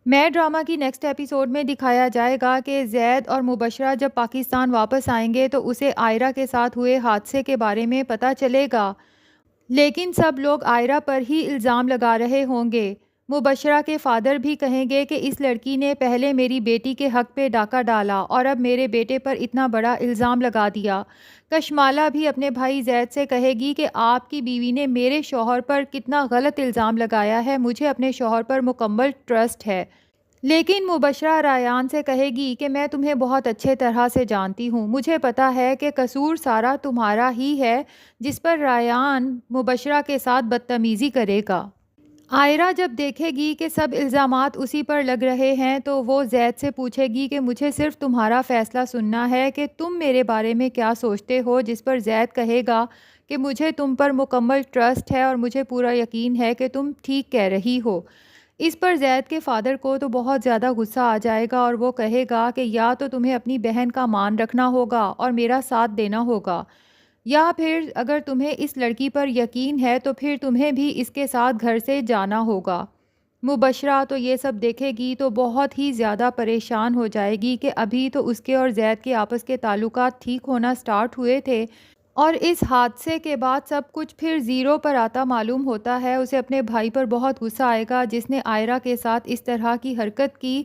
میں ڈرامہ کی next episode میں دکھایا جائے گا کہ زید اور مبشرہ جب پاکستان واپس آئیں گے تو اسے آئرہ کے ساتھ ہوئے حادثے کے بارے میں پتہ چلے گا، لیکن سب لوگ آئرہ پر ہی الزام لگا رہے ہوں گے۔ مبشرہ کے فادر بھی کہیں گے کہ اس لڑکی نے پہلے میری بیٹی کے حق پہ ڈاکہ ڈالا اور اب میرے بیٹے پر اتنا بڑا الزام لگا دیا۔ کشمالہ بھی اپنے بھائی زید سے کہے گی کہ آپ کی بیوی نے میرے شوہر پر کتنا غلط الزام لگایا ہے، مجھے اپنے شوہر پر مکمل ٹرسٹ ہے۔ لیکن مبشرہ ریان سے کہے گی کہ میں تمہیں بہت اچھے طرح سے جانتی ہوں، مجھے پتا ہے کہ قصور سارا تمہارا ہی ہے، جس پر ریان مبشرہ کے ساتھ بدتمیزی کرے گا۔ آئرہ جب دیکھے گی کہ سب الزامات اسی پر لگ رہے ہیں تو وہ زید سے پوچھے گی کہ مجھے صرف تمہارا فیصلہ سننا ہے کہ تم میرے بارے میں کیا سوچتے ہو، جس پر زید کہے گا کہ مجھے تم پر مکمل ٹرسٹ ہے اور مجھے پورا یقین ہے کہ تم ٹھیک کہہ رہی ہو۔ اس پر زید کے فادر کو تو بہت زیادہ غصہ آ جائے گا اور وہ کہے گا کہ یا تو تمہیں اپنی بہن کا مان رکھنا ہوگا اور میرا ساتھ دینا ہوگا، یا پھر اگر تمہیں اس لڑکی پر یقین ہے تو پھر تمہیں بھی اس کے ساتھ گھر سے جانا ہوگا۔ مبشرہ تو یہ سب دیکھے گی تو بہت ہی زیادہ پریشان ہو جائے گی کہ ابھی تو اس کے اور زید کے آپس کے تعلقات ٹھیک ہونا سٹارٹ ہوئے تھے اور اس حادثے کے بعد سب کچھ پھر زیرو پر آتا معلوم ہوتا ہے۔ اسے اپنے بھائی پر بہت غصہ آئے گا جس نے آئرہ کے ساتھ اس طرح کی حرکت کی۔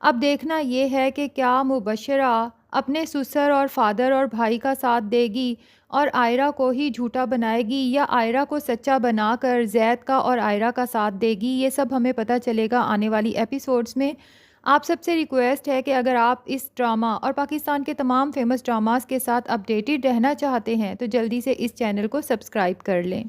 اب دیکھنا یہ ہے کہ کیا مبشرہ اپنے سسر اور فادر اور بھائی کا ساتھ دے گی اور آئرہ کو ہی جھوٹا بنائے گی، یا آئرہ کو سچا بنا کر زید کا اور آئرہ کا ساتھ دے گی۔ یہ سب ہمیں پتہ چلے گا آنے والی ایپیسوڈز میں۔ آپ سب سے ریکویسٹ ہے کہ اگر آپ اس ڈرامہ اور پاکستان کے تمام فیمس ڈراماز کے ساتھ اپڈیٹڈ رہنا چاہتے ہیں تو جلدی سے اس چینل کو سبسکرائب کر لیں۔